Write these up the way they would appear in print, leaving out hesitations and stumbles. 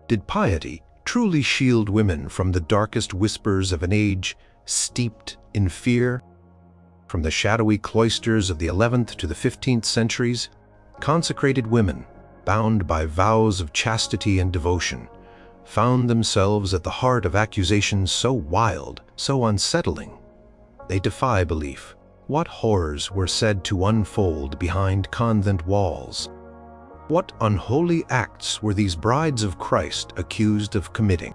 Did piety truly shield women from the darkest whispers of an age steeped in fear? From the shadowy cloisters of the 11th to the 15th centuries, consecrated women, bound by vows of chastity and devotion, found themselves at the heart of accusations so wild, so unsettling, they defy belief. What horrors were said to unfold behind convent walls? What unholy acts were these brides of Christ accused of committing?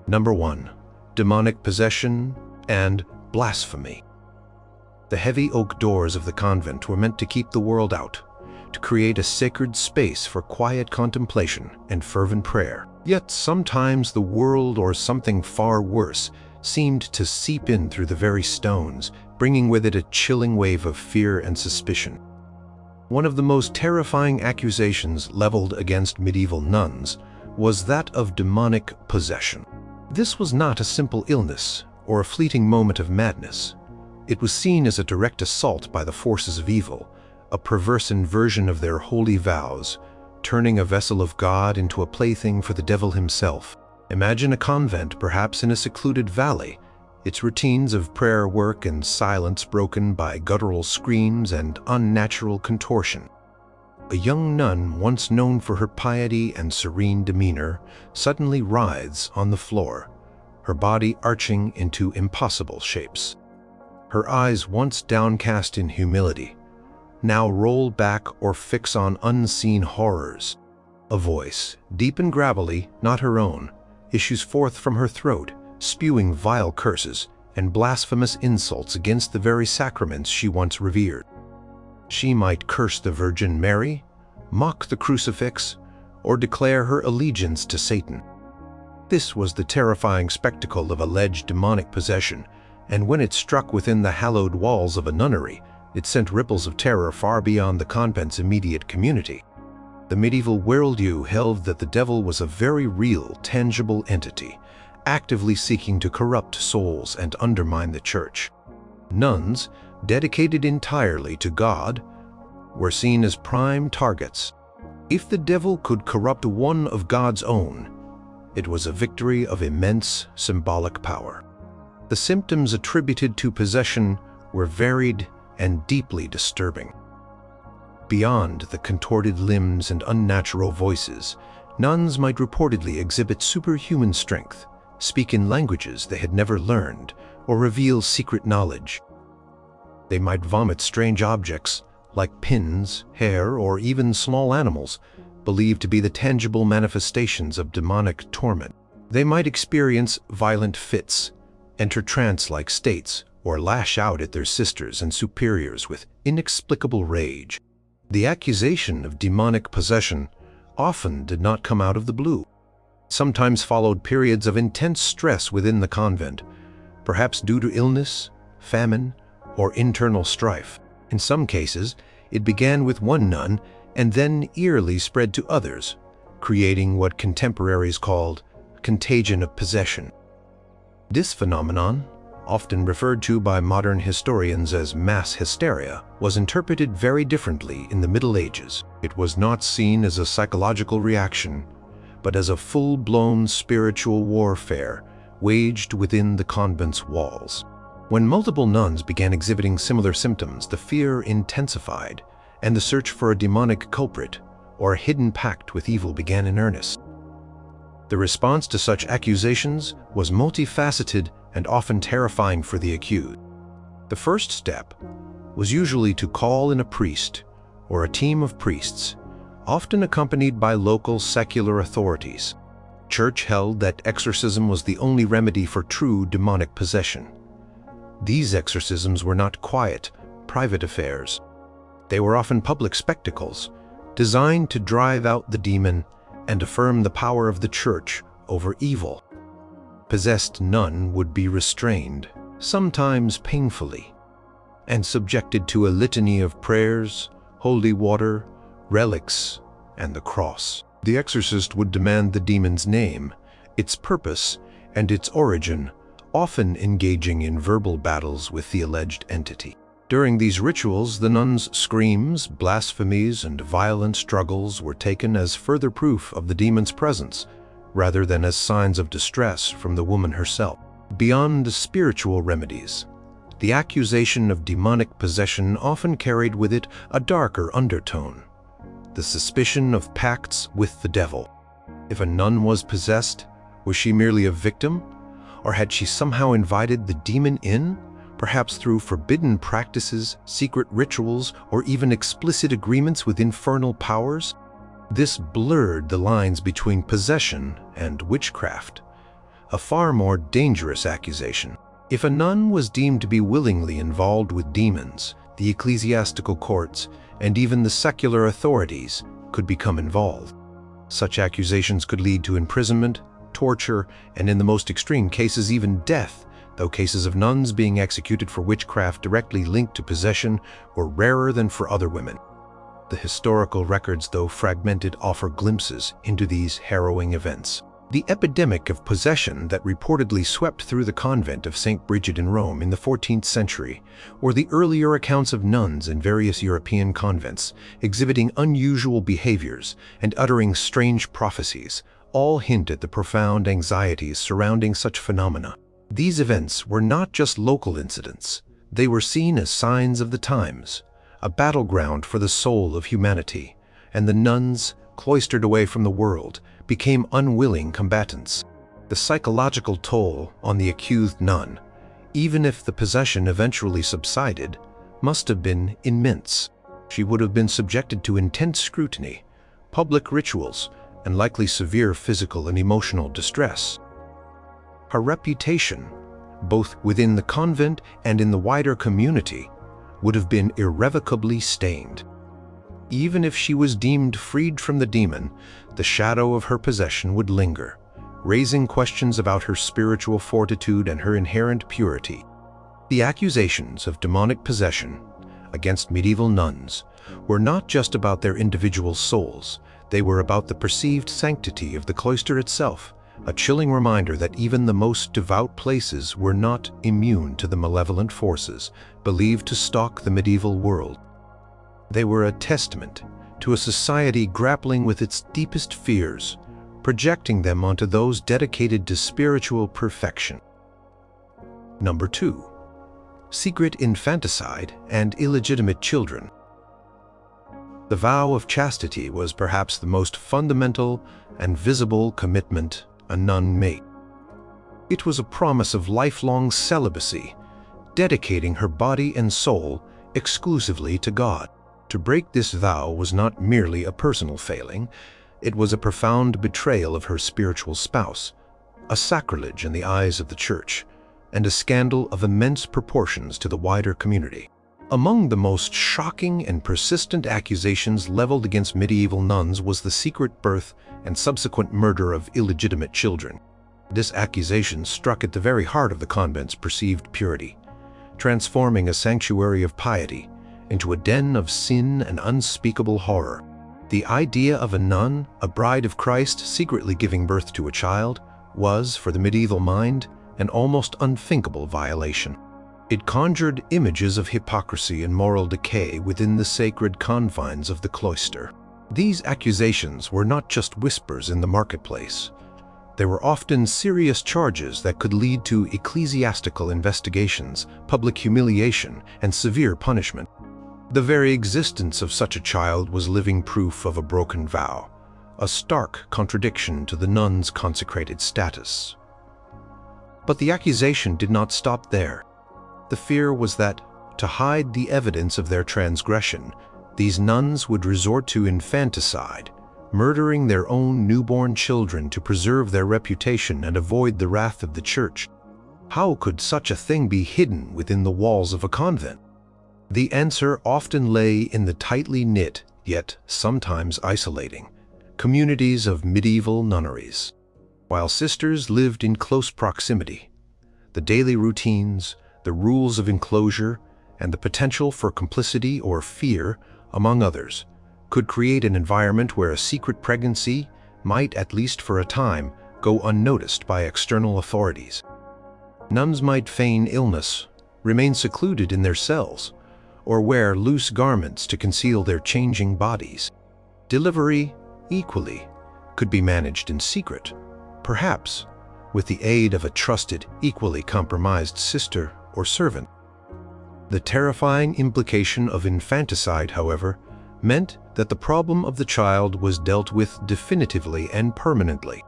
Number 1. Demonic possession and blasphemy. The heavy oak doors of the convent were meant to keep the world out, to create a sacred space for quiet contemplation and fervent prayer. Yet sometimes the world, or something far worse, seemed to seep in through the very stones, bringing with it a chilling wave of fear and suspicion. One of the most terrifying accusations leveled against medieval nuns was that of demonic possession. This was not a simple illness or a fleeting moment of madness. It was seen as a direct assault by the forces of evil, a perverse inversion of their holy vows, turning a vessel of God into a plaything for the devil himself. Imagine a convent, perhaps in a secluded valley, its routines of prayer work and silence broken by guttural screams and unnatural contortion. A young nun, once known for her piety and serene demeanor, suddenly writhes on the floor, her body arching into impossible shapes. Her eyes, once downcast in humility, now roll back or fix on unseen horrors. A voice, deep and gravelly, not her own, issues forth from her throat, spewing vile curses and blasphemous insults against the very sacraments she once revered. She might curse the Virgin Mary, mock the crucifix, or declare her allegiance to Satan. This was the terrifying spectacle of alleged demonic possession, and when it struck within the hallowed walls of a nunnery, it sent ripples of terror far beyond the convent's immediate community. The medieval worldview held that the devil was a very real, tangible entity, actively seeking to corrupt souls and undermine the church. Nuns, dedicated entirely to God, were seen as prime targets. If the devil could corrupt one of God's own, it was a victory of immense symbolic power. The symptoms attributed to possession were varied and deeply disturbing. Beyond the contorted limbs and unnatural voices, nuns might reportedly exhibit superhuman strength, speak in languages they had never learned, or reveal secret knowledge. They might vomit strange objects, like pins, hair, or even small animals, believed to be the tangible manifestations of demonic torment. They might experience violent fits, enter trance-like states, or lash out at their sisters and superiors with inexplicable rage. The accusation of demonic possession often did not come out of the blue. Sometimes followed periods of intense stress within the convent, perhaps due to illness, famine, or internal strife. In some cases, it began with one nun and then eerily spread to others, creating what contemporaries called contagion of possession. This phenomenon, often referred to by modern historians as mass hysteria, was interpreted very differently in the Middle Ages. It was not seen as a psychological reaction, but as a full-blown spiritual warfare waged within the convent's walls. When multiple nuns began exhibiting similar symptoms, the fear intensified, and the search for a demonic culprit or a hidden pact with evil began in earnest. The response to such accusations was multifaceted and often terrifying for the accused. The first step was usually to call in a priest or a team of priests, often accompanied by local secular authorities. Church held that exorcism was the only remedy for true demonic possession. These exorcisms were not quiet, private affairs. They were often public spectacles, designed to drive out the demon and affirm the power of the church over evil. Possessed nun would be restrained, sometimes painfully, and subjected to a litany of prayers, holy water, relics, and the cross. The exorcist would demand the demon's name, its purpose, and its origin, often engaging in verbal battles with the alleged entity. During these rituals, the nuns' screams, blasphemies, and violent struggles were taken as further proof of the demon's presence, rather than as signs of distress from the woman herself. Beyond spiritual remedies, the accusation of demonic possession often carried with it a darker undertone, the suspicion of pacts with the devil. If a nun was possessed, was she merely a victim, or had she somehow invited the demon in, perhaps through forbidden practices, secret rituals, or even explicit agreements with infernal powers? This blurred the lines between possession and witchcraft, a far more dangerous accusation. If a nun was deemed to be willingly involved with demons, the ecclesiastical courts and even the secular authorities could become involved. Such accusations could lead to imprisonment, torture, and in the most extreme cases even death, though cases of nuns being executed for witchcraft directly linked to possession were rarer than for other women. The historical records, though fragmented, offer glimpses into these harrowing events. The epidemic of possession that reportedly swept through the convent of St. Bridget in Rome in the 14th century, or the earlier accounts of nuns in various European convents exhibiting unusual behaviors and uttering strange prophecies, all hint at the profound anxieties surrounding such phenomena. These events were not just local incidents. They were seen as signs of the times, a battleground for the soul of humanity, and the nuns, cloistered away from the world, became unwilling combatants. The psychological toll on the accused nun, even if the possession eventually subsided, must have been immense. She would have been subjected to intense scrutiny, public rituals, and likely severe physical and emotional distress. Her reputation, both within the convent and in the wider community, would have been irrevocably stained. Even if she was deemed freed from the demon, the shadow of her possession would linger, raising questions about her spiritual fortitude and her inherent purity. The accusations of demonic possession against medieval nuns were not just about their individual souls, they were about the perceived sanctity of the cloister itself, a chilling reminder that even the most devout places were not immune to the malevolent forces believed to stalk the medieval world. They were a testament to a society grappling with its deepest fears, projecting them onto those dedicated to spiritual perfection. Number 2. Secret infanticide and illegitimate children. The vow of chastity was perhaps the most fundamental and visible commitment a nun made. It was a promise of lifelong celibacy, dedicating her body and soul exclusively to God. To break this vow was not merely a personal failing, it was a profound betrayal of her spiritual spouse, a sacrilege in the eyes of the Church, and a scandal of immense proportions to the wider community. Among the most shocking and persistent accusations leveled against medieval nuns was the secret birth and subsequent murder of illegitimate children. This accusation struck at the very heart of the convent's perceived purity, transforming a sanctuary of piety into a den of sin and unspeakable horror. The idea of a nun, a bride of Christ, secretly giving birth to a child was, for the medieval mind, an almost unthinkable violation. It conjured images of hypocrisy and moral decay within the sacred confines of the cloister. These accusations were not just whispers in the marketplace. They were often serious charges that could lead to ecclesiastical investigations, public humiliation, and severe punishment. The very existence of such a child was living proof of a broken vow, a stark contradiction to the nun's consecrated status. But the accusation did not stop there. The fear was that, to hide the evidence of their transgression, these nuns would resort to infanticide, murdering their own newborn children to preserve their reputation and avoid the wrath of the Church. How could such a thing be hidden within the walls of a convent? The answer often lay in the tightly knit, yet sometimes isolating, communities of medieval nunneries. While sisters lived in close proximity, the daily routines, the rules of enclosure, and the potential for complicity or fear, among others, could create an environment where a secret pregnancy might, at least for a time, go unnoticed by external authorities. Nuns might feign illness, remain secluded in their cells, or wear loose garments to conceal their changing bodies. Delivery, equally, could be managed in secret, perhaps with the aid of a trusted, equally compromised sister or servant. The terrifying implication of infanticide, however, meant that the problem of the child was dealt with definitively and permanently.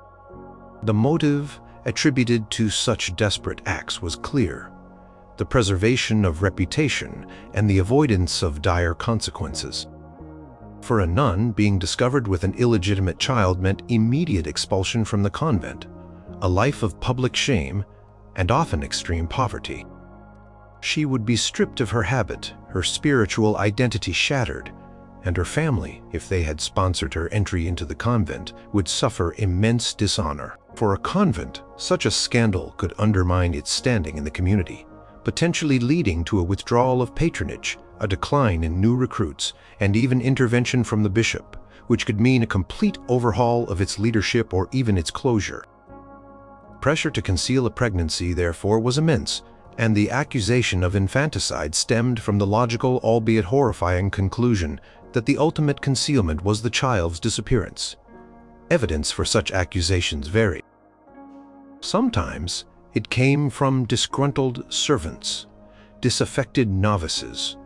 The motive attributed to such desperate acts was clear: the preservation of reputation and the avoidance of dire consequences. For a nun, being discovered with an illegitimate child meant immediate expulsion from the convent, a life of public shame, and often extreme poverty. She would be stripped of her habit, her spiritual identity shattered, and her family, if they had sponsored her entry into the convent, would suffer immense dishonor. For a convent, such a scandal could undermine its standing in the community, potentially leading to a withdrawal of patronage, a decline in new recruits, and even intervention from the bishop, which could mean a complete overhaul of its leadership or even its closure. Pressure to conceal a pregnancy, therefore, was immense, and the accusation of infanticide stemmed from the logical, albeit horrifying, conclusion that the ultimate concealment was the child's disappearance. Evidence for such accusations varied. Sometimes it came from disgruntled servants, disaffected novices,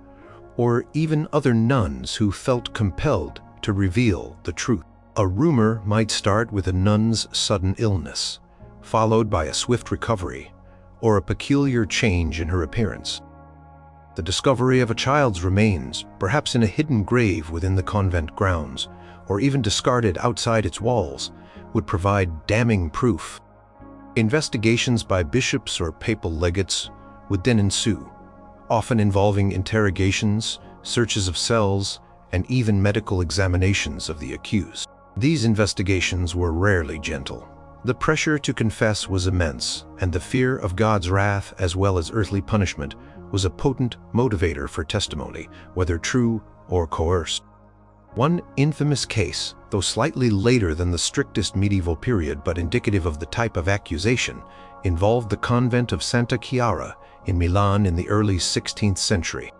or even other nuns who felt compelled to reveal the truth. A rumor might start with a nun's sudden illness, followed by a swift recovery, or a peculiar change in her appearance. The discovery of a child's remains, perhaps in a hidden grave within the convent grounds, or even discarded outside its walls, would provide damning proof. Investigations by bishops or papal legates would then ensue, often involving interrogations, searches of cells, and even medical examinations of the accused. These investigations were rarely gentle. The pressure to confess was immense, and the fear of God's wrath as well as earthly punishment was a potent motivator for testimony, whether true or coerced. One infamous case, though slightly later than the strictest medieval period but indicative of the type of accusation, involved the convent of Santa Chiara in Milan in the early 16th century.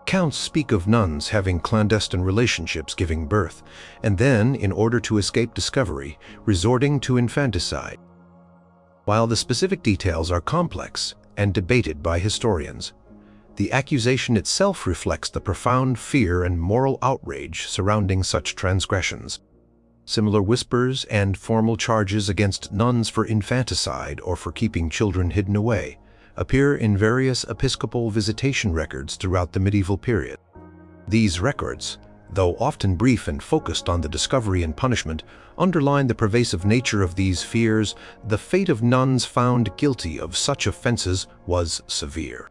Accounts speak of nuns having clandestine relationships giving birth, and then, in order to escape discovery, resorting to infanticide. While the specific details are complex and debated by historians, the accusation itself reflects the profound fear and moral outrage surrounding such transgressions. Similar whispers and formal charges against nuns for infanticide or for keeping children hidden away appear in various episcopal visitation records throughout the medieval period. These records, though often brief and focused on the discovery and punishment, underline the pervasive nature of these fears. The fate of nuns found guilty of such offenses was severe.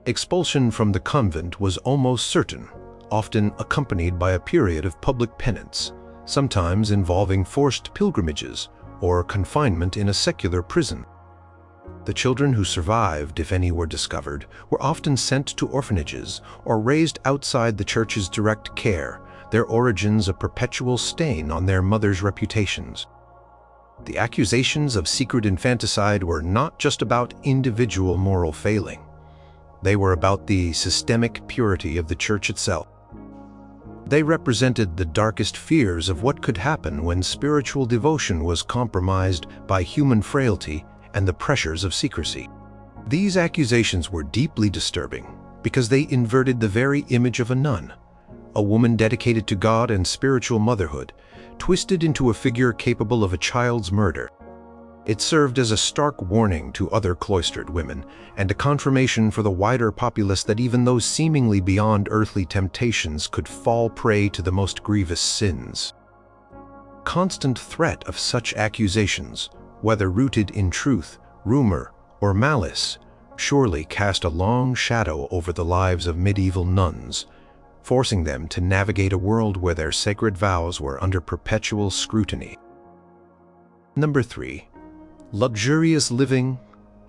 Expulsion from the convent was almost certain, often accompanied by a period of public penance, sometimes involving forced pilgrimages or confinement in a secular prison. The children who survived, if any were discovered, were often sent to orphanages or raised outside the church's direct care, their origins a perpetual stain on their mothers' reputations. The accusations of secret infanticide were not just about individual moral failing. They were about the systemic purity of the church itself. They represented the darkest fears of what could happen when spiritual devotion was compromised by human frailty and the pressures of secrecy. These accusations were deeply disturbing because they inverted the very image of a nun, a woman dedicated to God and spiritual motherhood, twisted into a figure capable of a child's murder. It served as a stark warning to other cloistered women and a confirmation for the wider populace that even those seemingly beyond earthly temptations could fall prey to the most grievous sins. Constant threat of such accusations, whether rooted in truth, rumor, or malice, surely cast a long shadow over the lives of medieval nuns, forcing them to navigate a world where their sacred vows were under perpetual scrutiny. Number 3. Luxurious living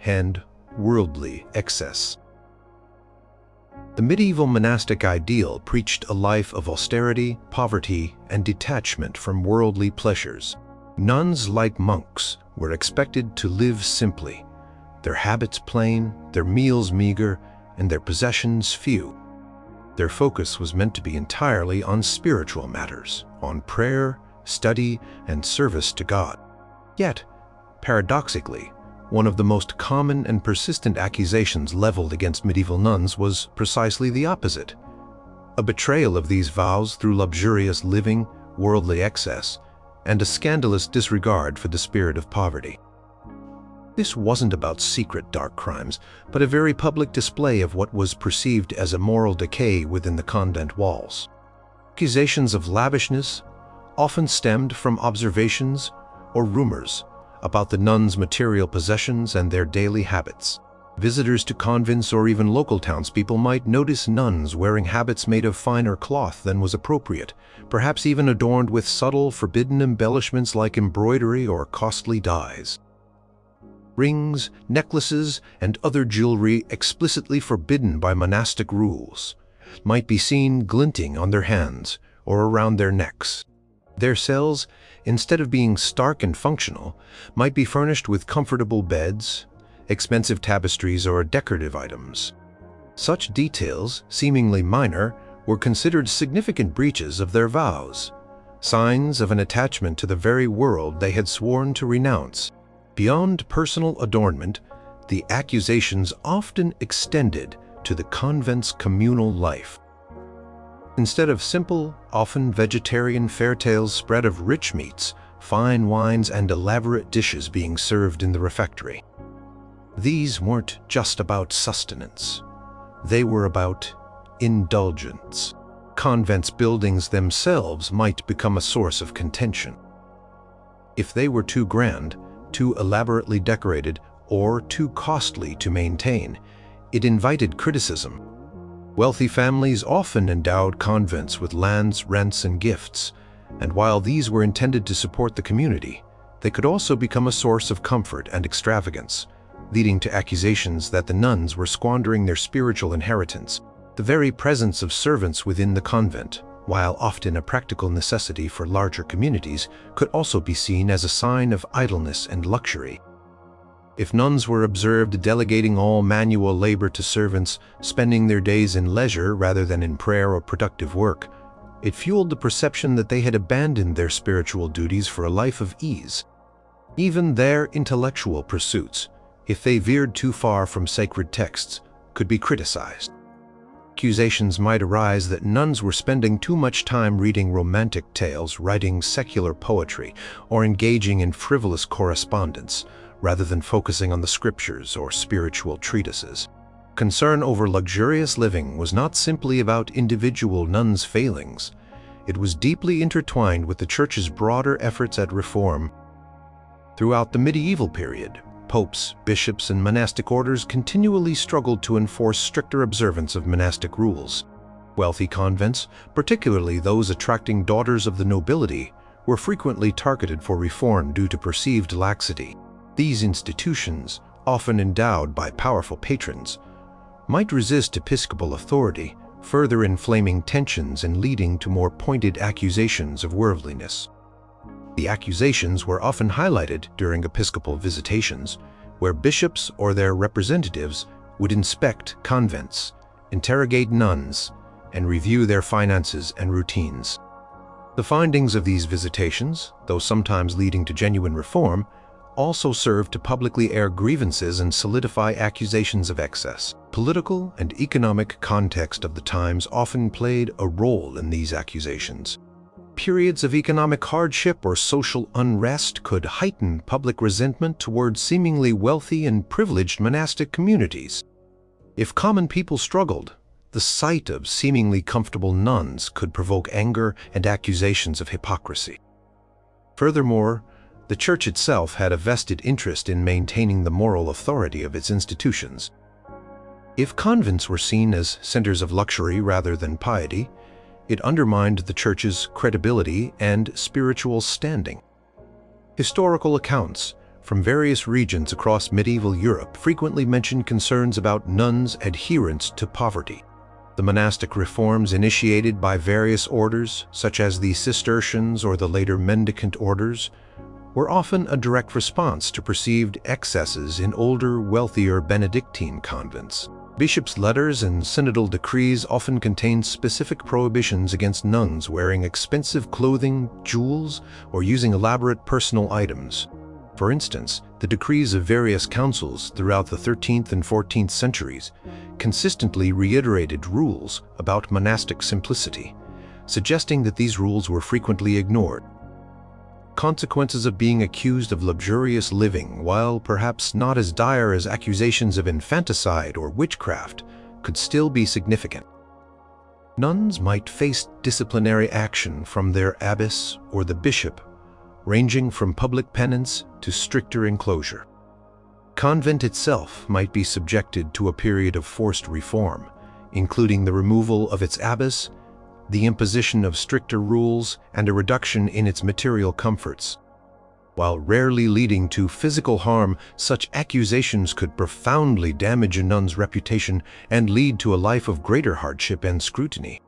and worldly excess. The medieval monastic ideal preached a life of austerity, poverty, and detachment from worldly pleasures. Nuns, like monks, were expected to live simply, their habits plain, their meals meager, and their possessions few. Their focus was meant to be entirely on spiritual matters, on prayer, study, and service to God. Yet, paradoxically, one of the most common and persistent accusations leveled against medieval nuns was precisely the opposite: a betrayal of these vows through luxurious living, worldly excess, and a scandalous disregard for the spirit of poverty. This wasn't about secret dark crimes, but a very public display of what was perceived as a moral decay within the convent walls. Accusations of lavishness often stemmed from observations or rumors about the nuns' material possessions and their daily habits. Visitors to convents or even local townspeople might notice nuns wearing habits made of finer cloth than was appropriate, perhaps even adorned with subtle, forbidden embellishments like embroidery or costly dyes. Rings, necklaces, and other jewelry explicitly forbidden by monastic rules might be seen glinting on their hands or around their necks. Their cells, instead of being stark and functional, might be furnished with comfortable beds, expensive tapestries, or decorative items. Such details, seemingly minor, were considered significant breaches of their vows, signs of an attachment to the very world they had sworn to renounce. Beyond personal adornment, the accusations often extended to the convent's communal life. Instead of simple, often vegetarian fare tales spread of rich meats, fine wines, and elaborate dishes being served in the refectory. These weren't just about sustenance. They were about indulgence. Convents' buildings themselves might become a source of contention. If they were too grand, too elaborately decorated, or too costly to maintain, it invited criticism. Wealthy families often endowed convents with lands, rents, and gifts, and while these were intended to support the community, they could also become a source of comfort and extravagance, leading to accusations that the nuns were squandering their spiritual inheritance. The very presence of servants within the convent, while often a practical necessity for larger communities, could also be seen as a sign of idleness and luxury. If nuns were observed delegating all manual labor to servants, spending their days in leisure rather than in prayer or productive work, it fueled the perception that they had abandoned their spiritual duties for a life of ease. Even their intellectual pursuits, if they veered too far from sacred texts, could be criticized. Accusations might arise that nuns were spending too much time reading romantic tales, writing secular poetry, or engaging in frivolous correspondence, rather than focusing on the scriptures or spiritual treatises. Concern over luxurious living was not simply about individual nuns' failings. It was deeply intertwined with the Church's broader efforts at reform. Throughout the medieval period, popes, bishops, and monastic orders continually struggled to enforce stricter observance of monastic rules. Wealthy convents, particularly those attracting daughters of the nobility, were frequently targeted for reform due to perceived laxity. These institutions, often endowed by powerful patrons, might resist episcopal authority, further inflaming tensions and leading to more pointed accusations of worldliness. The accusations were often highlighted during episcopal visitations, where bishops or their representatives would inspect convents, interrogate nuns, and review their finances and routines. The findings of these visitations, though sometimes leading to genuine reform, also served to publicly air grievances and solidify accusations of excess. Political and economic context of the times often played a role in these accusations. Periods of economic hardship or social unrest could heighten public resentment towards seemingly wealthy and privileged monastic communities. If common people struggled, the sight of seemingly comfortable nuns could provoke anger and accusations of hypocrisy. Furthermore, the Church itself had a vested interest in maintaining the moral authority of its institutions. If convents were seen as centers of luxury rather than piety, it undermined the Church's credibility and spiritual standing. Historical accounts from various regions across medieval Europe frequently mention concerns about nuns' adherence to poverty. The monastic reforms initiated by various orders, such as the Cistercians or the later mendicant orders, were often a direct response to perceived excesses in older, wealthier Benedictine convents. Bishops' letters and synodal decrees often contained specific prohibitions against nuns wearing expensive clothing, jewels, or using elaborate personal items. For instance, the decrees of various councils throughout the 13th and 14th centuries consistently reiterated rules about monastic simplicity, suggesting that these rules were frequently ignored. Consequences of being accused of luxurious living, while perhaps not as dire as accusations of infanticide or witchcraft, could still be significant. Nuns might face disciplinary action from their abbess or the bishop, ranging from public penance to stricter enclosure. Convent itself might be subjected to a period of forced reform, including the removal of its abbess, the imposition of stricter rules, and a reduction in its material comforts. While rarely leading to physical harm, such accusations could profoundly damage a nun's reputation and lead to a life of greater hardship and scrutiny.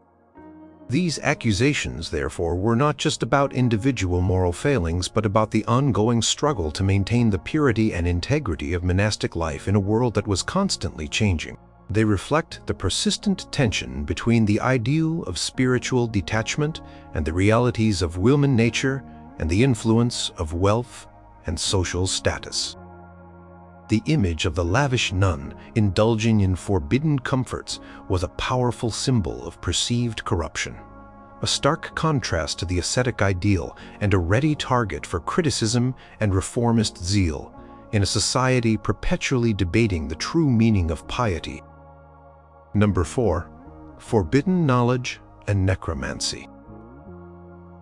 These accusations, therefore, were not just about individual moral failings, but about the ongoing struggle to maintain the purity and integrity of monastic life in a world that was constantly changing. They reflect the persistent tension between the ideal of spiritual detachment and the realities of human nature and the influence of wealth and social status. The image of the lavish nun indulging in forbidden comforts was a powerful symbol of perceived corruption, a stark contrast to the ascetic ideal and a ready target for criticism and reformist zeal in a society perpetually debating the true meaning of piety. Number 4. Forbidden knowledge and necromancy.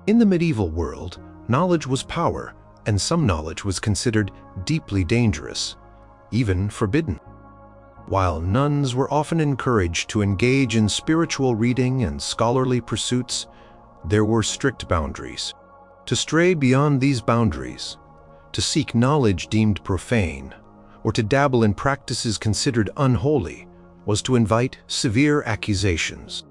In the medieval world, knowledge was power, and some knowledge was considered deeply dangerous, even forbidden. While nuns were often encouraged to engage in spiritual reading and scholarly pursuits, there were strict boundaries. To stray beyond these boundaries, to seek knowledge deemed profane, or to dabble in practices considered unholy, was to invite severe accusations.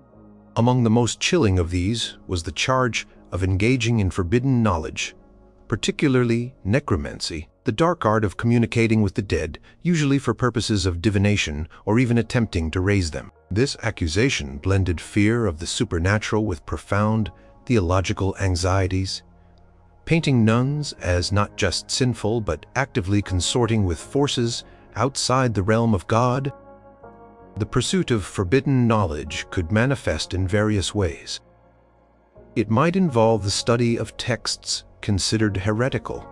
Among the most chilling of these was the charge of engaging in forbidden knowledge, particularly necromancy, the dark art of communicating with the dead, usually for purposes of divination or even attempting to raise them. This accusation blended fear of the supernatural with profound theological anxieties, painting nuns as not just sinful but actively consorting with forces outside the realm of God. The pursuit of forbidden knowledge could manifest in various ways. It might involve the study of texts considered heretical,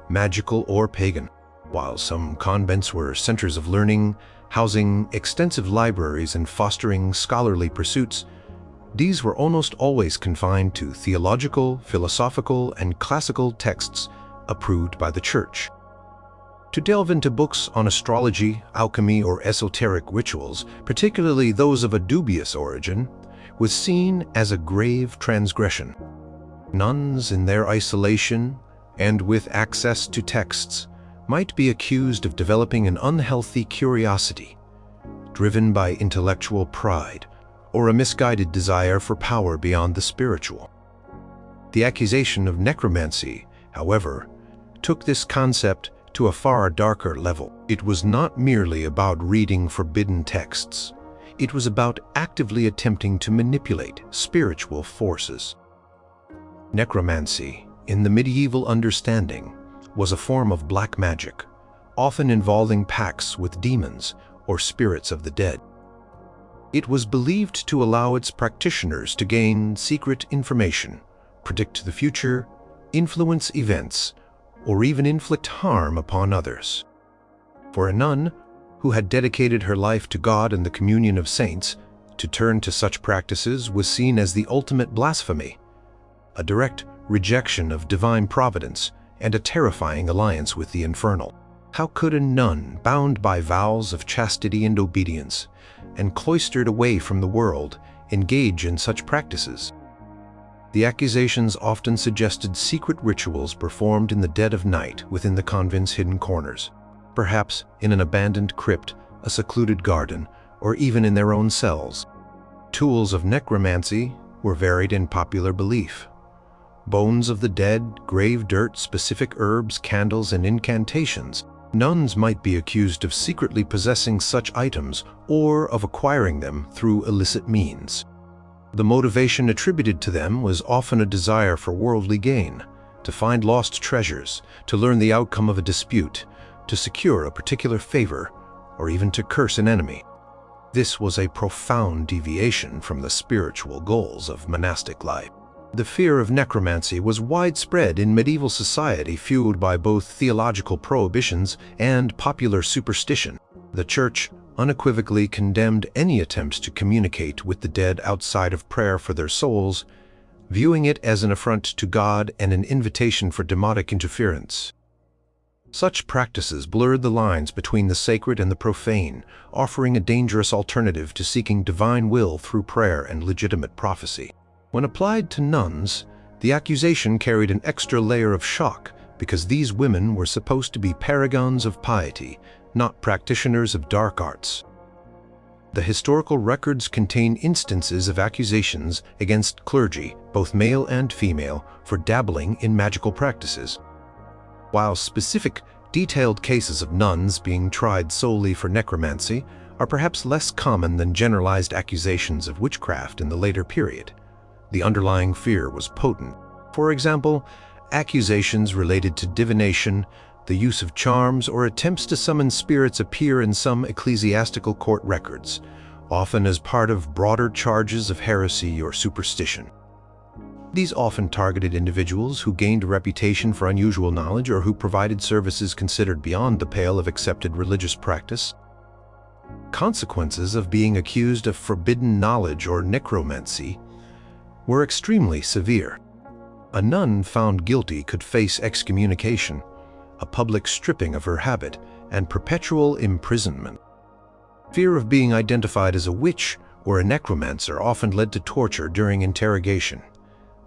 magical, or pagan. While some convents were centers of learning, housing extensive libraries and fostering scholarly pursuits, these were almost always confined to theological, philosophical, and classical texts approved by the Church. To delve into books on astrology, alchemy, or esoteric rituals, particularly those of a dubious origin, was seen as a grave transgression. Nuns, in their isolation and with access to texts, might be accused of developing an unhealthy curiosity, driven by intellectual pride or a misguided desire for power beyond the spiritual. The accusation of necromancy, however, took this concept to a far darker level. It was not merely about reading forbidden texts. It was about actively attempting to manipulate spiritual forces. Necromancy, in the medieval understanding, was a form of black magic, often involving pacts with demons or spirits of the dead. It was believed to allow its practitioners to gain secret information, predict the future, influence events, or even inflict harm upon others. For a nun who had dedicated her life to God and the communion of saints, to turn to such practices was seen as the ultimate blasphemy, a direct rejection of divine providence and a terrifying alliance with the infernal. How could a nun, bound by vows of chastity and obedience, and cloistered away from the world, engage in such practices? The accusations often suggested secret rituals performed in the dead of night within the convent's hidden corners, perhaps in an abandoned crypt, a secluded garden, or even in their own cells. Tools of necromancy were varied in popular belief. Bones of the dead, grave dirt, specific herbs, candles, and incantations Nuns might be accused of secretly possessing such items or of acquiring them through illicit means. The motivation attributed to them was often a desire for worldly gain, to find lost treasures, to learn the outcome of a dispute, to secure a particular favor, or even to curse an enemy. This was a profound deviation from the spiritual goals of monastic life. The fear of necromancy was widespread in medieval society, fueled by both theological prohibitions and popular superstition. The Church unequivocally condemned any attempts to communicate with the dead outside of prayer for their souls, viewing it as an affront to God and an invitation for demonic interference. Such practices blurred the lines between the sacred and the profane, offering a dangerous alternative to seeking divine will through prayer and legitimate prophecy. When applied to nuns, the accusation carried an extra layer of shock because these women were supposed to be paragons of piety, not practitioners of dark arts. The historical records contain instances of accusations against clergy, both male and female, for dabbling in magical practices. While specific, detailed cases of nuns being tried solely for necromancy are perhaps less common than generalized accusations of witchcraft in the later period, the underlying fear was potent. For example, accusations related to divination, the use of charms, or attempts to summon spirits appear in some ecclesiastical court records, often as part of broader charges of heresy or superstition. These often targeted individuals who gained a reputation for unusual knowledge or who provided services considered beyond the pale of accepted religious practice. Consequences of being accused of forbidden knowledge or necromancy were extremely severe. A nun found guilty could face excommunication, a public stripping of her habit, and perpetual imprisonment. Fear of being identified as a witch or a necromancer often led to torture during interrogation,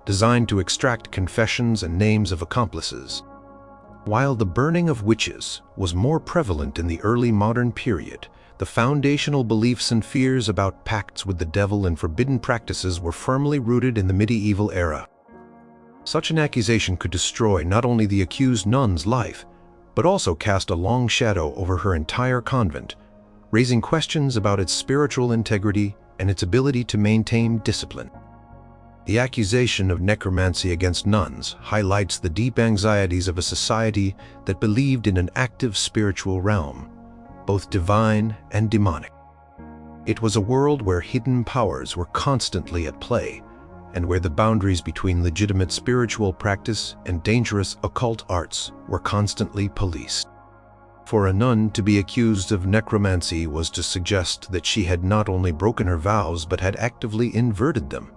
designed to extract confessions and names of accomplices. While the burning of witches was more prevalent in the early modern period, the foundational beliefs and fears about pacts with the devil and forbidden practices were firmly rooted in the medieval era. Such an accusation could destroy not only the accused nun's life, but also cast a long shadow over her entire convent, raising questions about its spiritual integrity and its ability to maintain discipline. The accusation of necromancy against nuns highlights the deep anxieties of a society that believed in an active spiritual realm, both divine and demonic. It was a world where hidden powers were constantly at play, and where the boundaries between legitimate spiritual practice and dangerous occult arts were constantly policed. For a nun to be accused of necromancy was to suggest that she had not only broken her vows but had actively inverted them,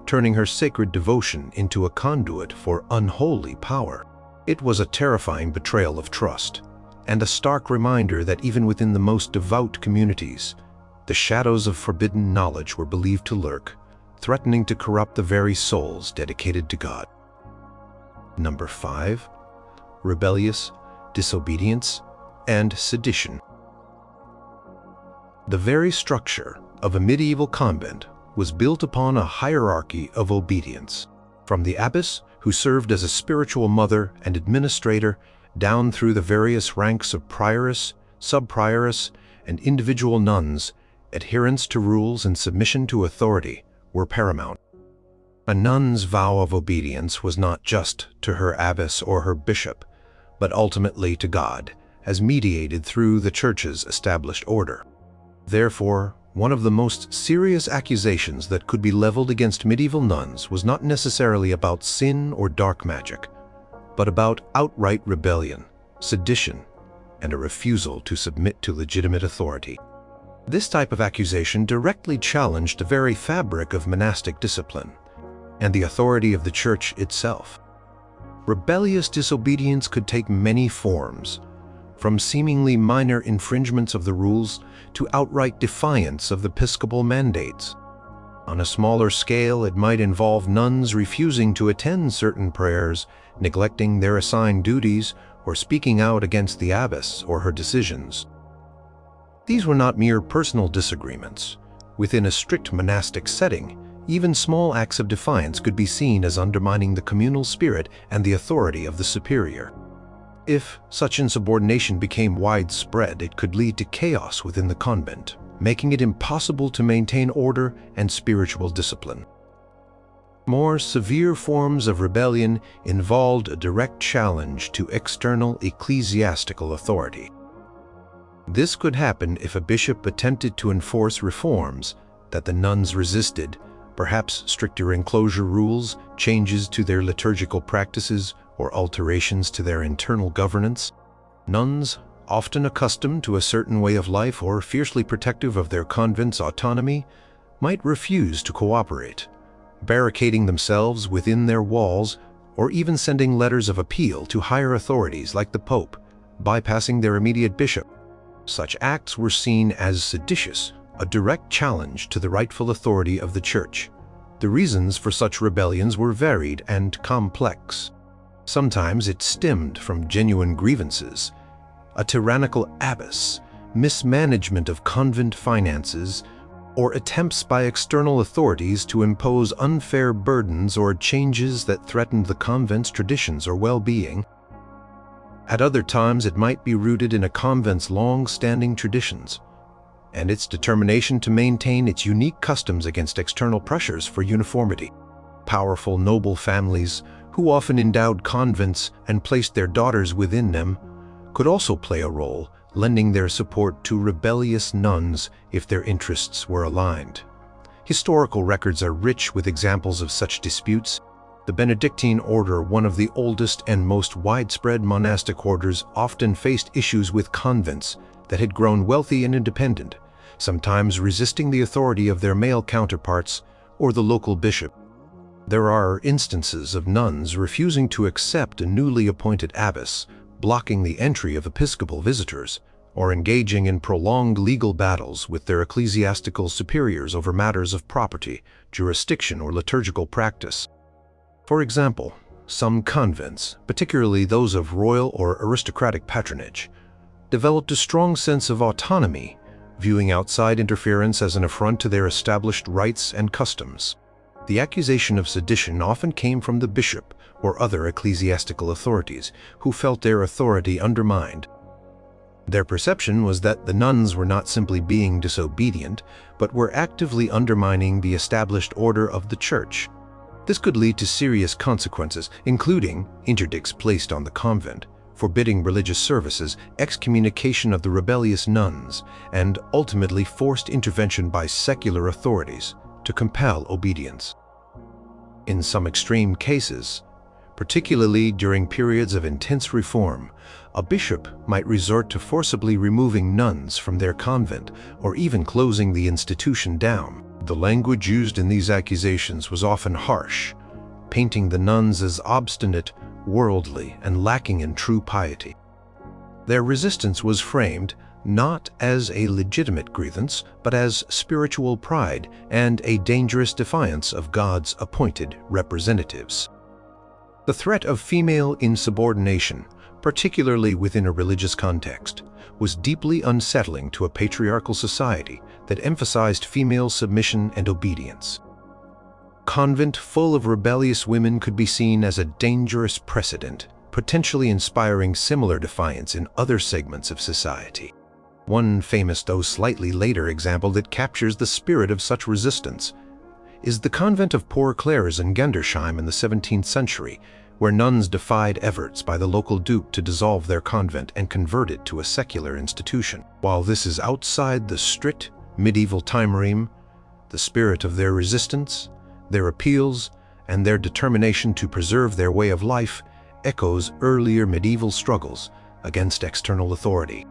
turning her sacred devotion into a conduit for unholy power. It was a terrifying betrayal of trust, and a stark reminder that even within the most devout communities, the shadows of forbidden knowledge were believed to lurk, threatening to corrupt the very souls dedicated to God. Number 5. Rebellious, disobedience, and sedition. The very structure of a medieval convent was built upon a hierarchy of obedience. From the abbess, who served as a spiritual mother and administrator, down through the various ranks of prioress, sub-prioress, and individual nuns, adherence to rules and submission to authority were paramount. A nun's vow of obedience was not just to her abbess or her bishop, but ultimately to God, as mediated through the Church's established order. Therefore, one of the most serious accusations that could be leveled against medieval nuns was not necessarily about sin or dark magic, but about outright rebellion, sedition, and a refusal to submit to legitimate authority. This type of accusation directly challenged the very fabric of monastic discipline and the authority of the Church itself. Rebellious disobedience could take many forms, from seemingly minor infringements of the rules to outright defiance of the episcopal mandates. On a smaller scale, it might involve nuns refusing to attend certain prayers, neglecting their assigned duties, or speaking out against the abbess or her decisions. These were not mere personal disagreements. Within a strict monastic setting, even small acts of defiance could be seen as undermining the communal spirit and the authority of the superior. If such insubordination became widespread, it could lead to chaos within the convent, making it impossible to maintain order and spiritual discipline. More severe forms of rebellion involved a direct challenge to external ecclesiastical authority. This could happen if a bishop attempted to enforce reforms that the nuns resisted, perhaps stricter enclosure rules, changes to their liturgical practices, or alterations to their internal governance. Nuns, often accustomed to a certain way of life or fiercely protective of their convent's autonomy, might refuse to cooperate, barricading themselves within their walls or even sending letters of appeal to higher authorities like the Pope, bypassing their immediate bishop. Such acts were seen as seditious, a direct challenge to the rightful authority of the Church. The reasons for such rebellions were varied and complex. Sometimes it stemmed from genuine grievances, a tyrannical abbess, mismanagement of convent finances, or attempts by external authorities to impose unfair burdens or changes that threatened the convent's traditions or well-being. At other times, it might be rooted in a convent's long-standing traditions and its determination to maintain its unique customs against external pressures for uniformity. Powerful noble families, who often endowed convents and placed their daughters within them, could also play a role, lending their support to rebellious nuns if their interests were aligned. Historical records are rich with examples of such disputes. The Benedictine order, one of the oldest and most widespread monastic orders, often faced issues with convents that had grown wealthy and independent, sometimes resisting the authority of their male counterparts or the local bishop. There are instances of nuns refusing to accept a newly appointed abbess, blocking the entry of episcopal visitors, or engaging in prolonged legal battles with their ecclesiastical superiors over matters of property, jurisdiction, or liturgical practice. For example, some convents, particularly those of royal or aristocratic patronage, developed a strong sense of autonomy, viewing outside interference as an affront to their established rights and customs. The accusation of sedition often came from the bishop or other ecclesiastical authorities who felt their authority undermined. Their perception was that the nuns were not simply being disobedient, but were actively undermining the established order of the Church. This could lead to serious consequences, including interdicts placed on the convent, forbidding religious services, excommunication of the rebellious nuns, and ultimately forced intervention by secular authorities to compel obedience. In some extreme cases, particularly during periods of intense reform, a bishop might resort to forcibly removing nuns from their convent or even closing the institution down. The language used in these accusations was often harsh, painting the nuns as obstinate, worldly, and lacking in true piety. Their resistance was framed not as a legitimate grievance, but as spiritual pride and a dangerous defiance of God's appointed representatives. The threat of female insubordination, particularly within a religious context, was deeply unsettling to a patriarchal society that emphasized female submission and obedience. A convent full of rebellious women could be seen as a dangerous precedent, potentially inspiring similar defiance in other segments of society. One famous, though slightly later, example that captures the spirit of such resistance is the convent of Poor Clares in Gendersheim in the 17th century, where nuns defied efforts by the local duke to dissolve their convent and convert it to a secular institution. While this is outside the strict medieval timeline, the spirit of their resistance, their appeals, and their determination to preserve their way of life echoes earlier medieval struggles against external authority.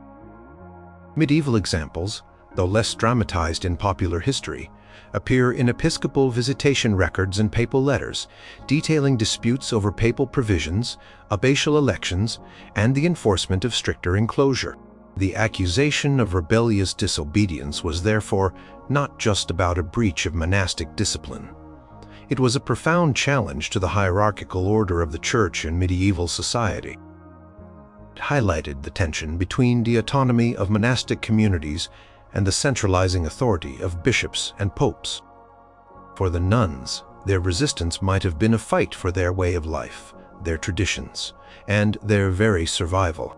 Medieval examples, though less dramatized in popular history, appear in episcopal visitation records and papal letters, detailing disputes over papal provisions, abbatial elections, and the enforcement of stricter enclosure. The accusation of rebellious disobedience was therefore not just about a breach of monastic discipline. It was a profound challenge to the hierarchical order of the Church in medieval society. It highlighted the tension between the autonomy of monastic communities and the centralizing authority of bishops and popes. For the nuns, their resistance might have been a fight for their way of life, their traditions, and their very survival.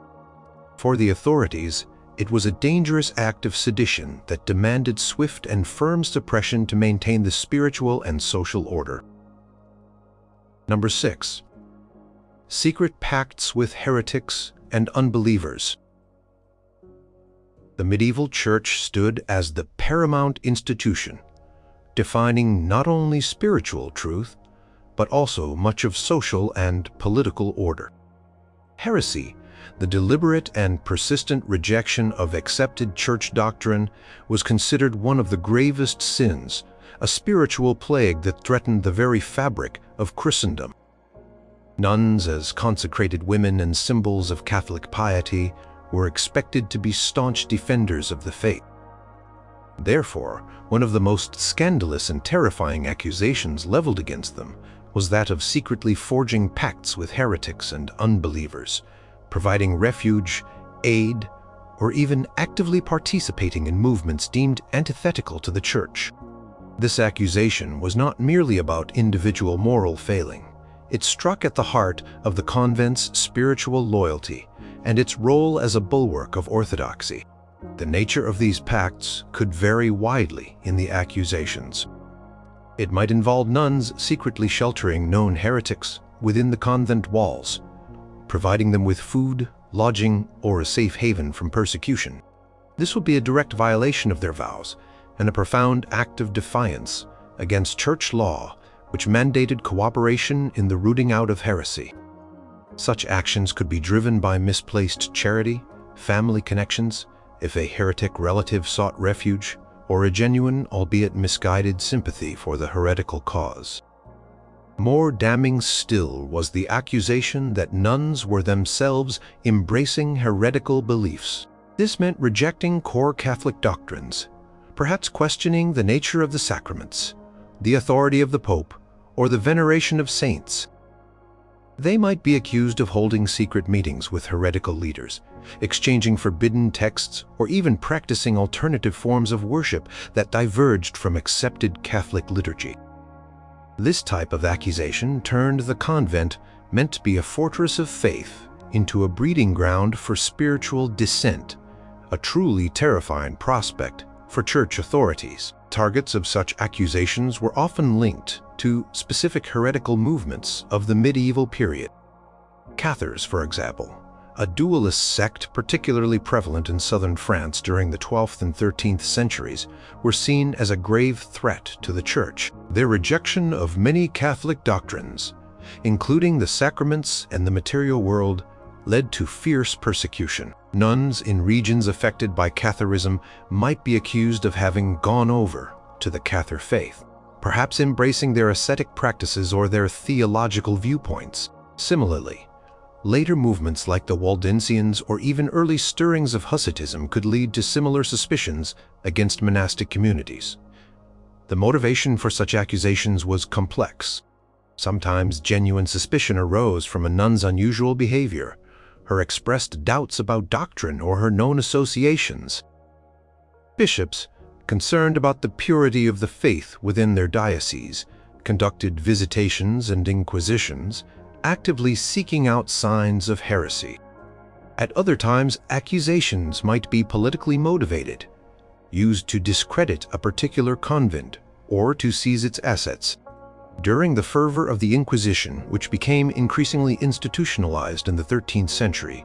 For the authorities, it was a dangerous act of sedition that demanded swift and firm suppression to maintain the spiritual and social order. Number 6. Secret pacts with heretics and unbelievers. The medieval church stood as the paramount institution, defining not only spiritual truth, but also much of social and political order. Heresy, the deliberate and persistent rejection of accepted church doctrine, was considered one of the gravest sins, a spiritual plague that threatened the very fabric of Christendom. Nuns, as consecrated women and symbols of Catholic piety, were expected to be staunch defenders of the faith. Therefore, one of the most scandalous and terrifying accusations leveled against them was that of secretly forging pacts with heretics and unbelievers, providing refuge, aid, or even actively participating in movements deemed antithetical to the Church. This accusation was not merely about individual moral failing. It struck at the heart of the convent's spiritual loyalty and its role as a bulwark of orthodoxy. The nature of these pacts could vary widely in the accusations. It might involve nuns secretly sheltering known heretics within the convent walls, providing them with food, lodging, or a safe haven from persecution. This would be a direct violation of their vows and a profound act of defiance against church law, which mandated cooperation in the rooting out of heresy. Such actions could be driven by misplaced charity, family connections, if a heretic relative sought refuge, or a genuine, albeit misguided, sympathy for the heretical cause. More damning still was the accusation that nuns were themselves embracing heretical beliefs. This meant rejecting core Catholic doctrines, perhaps questioning the nature of the sacraments, the authority of the Pope, or the veneration of saints. They might be accused of holding secret meetings with heretical leaders, exchanging forbidden texts, or even practicing alternative forms of worship that diverged from accepted Catholic liturgy. This type of accusation turned the convent, meant to be a fortress of faith, into a breeding ground for spiritual dissent, a truly terrifying prospect for church authorities. Targets of such accusations were often linked to specific heretical movements of the medieval period. Cathars, for example, a dualist sect particularly prevalent in southern France during the 12th and 13th centuries, were seen as a grave threat to the Church. Their rejection of many Catholic doctrines, including the sacraments and the material world, led to fierce persecution. Nuns in regions affected by Catharism might be accused of having gone over to the Cathar faith, perhaps embracing their ascetic practices or their theological viewpoints. Similarly, later movements like the Waldensians or even early stirrings of Hussitism could lead to similar suspicions against monastic communities. The motivation for such accusations was complex. Sometimes genuine suspicion arose from a nun's unusual behavior, her expressed doubts about doctrine, or her known associations. Bishops, concerned about the purity of the faith within their diocese, conducted visitations and inquisitions, actively seeking out signs of heresy. At other times, accusations might be politically motivated, used to discredit a particular convent or to seize its assets. During the fervor of the Inquisition, which became increasingly institutionalized in the 13th century,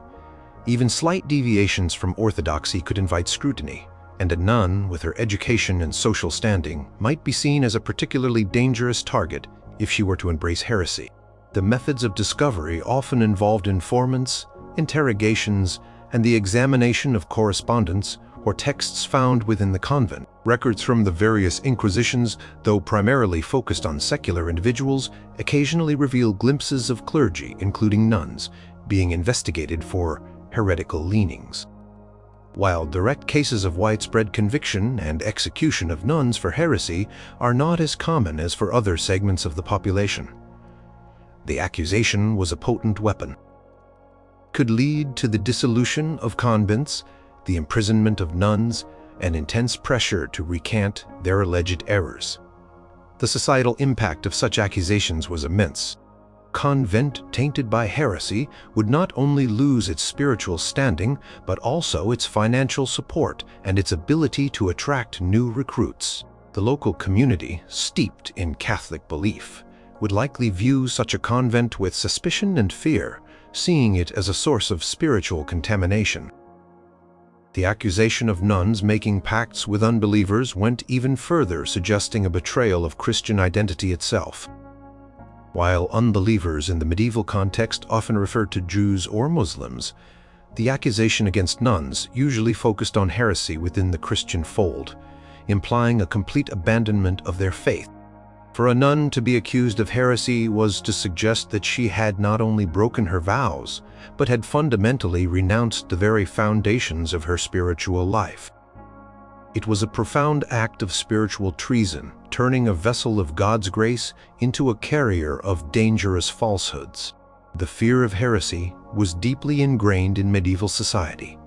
even slight deviations from orthodoxy could invite scrutiny, and a nun, with her education and social standing, might be seen as a particularly dangerous target if she were to embrace heresy. The methods of discovery often involved informants, interrogations, and the examination of correspondence or texts found within the convent. Records from the various inquisitions, though primarily focused on secular individuals, occasionally reveal glimpses of clergy, including nuns, being investigated for heretical leanings. While direct cases of widespread conviction and execution of nuns for heresy are not as common as for other segments of the population, the accusation was a potent weapon. Could lead to the dissolution of convents, the imprisonment of nuns, and intense pressure to recant their alleged errors. The societal impact of such accusations was immense. convent tainted by heresy would not only lose its spiritual standing, but also its financial support and its ability to attract new recruits. The local community, steeped in Catholic belief, would likely view such a convent with suspicion and fear, seeing it as a source of spiritual contamination. The accusation of nuns making pacts with unbelievers went even further, suggesting a betrayal of Christian identity itself. While unbelievers in the medieval context often referred to Jews or Muslims, the accusation against nuns usually focused on heresy within the Christian fold, implying a complete abandonment of their faith. For a nun to be accused of heresy was to suggest that she had not only broken her vows, but had fundamentally renounced the very foundations of her spiritual life. It was a profound act of spiritual treason, turning a vessel of God's grace into a carrier of dangerous falsehoods. The fear of heresy was deeply ingrained in medieval society,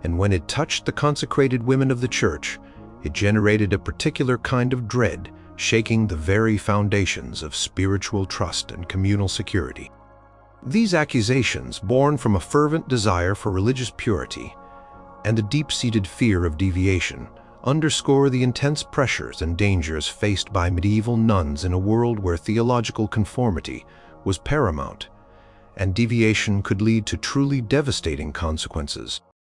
and when it touched the consecrated women of the Church, it generated a particular kind of dread, shaking the very foundations of spiritual trust and communal security. These accusations, born from a fervent desire for religious purity and a deep-seated fear of deviation, underscore the intense pressures and dangers faced by medieval nuns in a world where theological conformity was paramount, and deviation could lead to truly devastating consequences.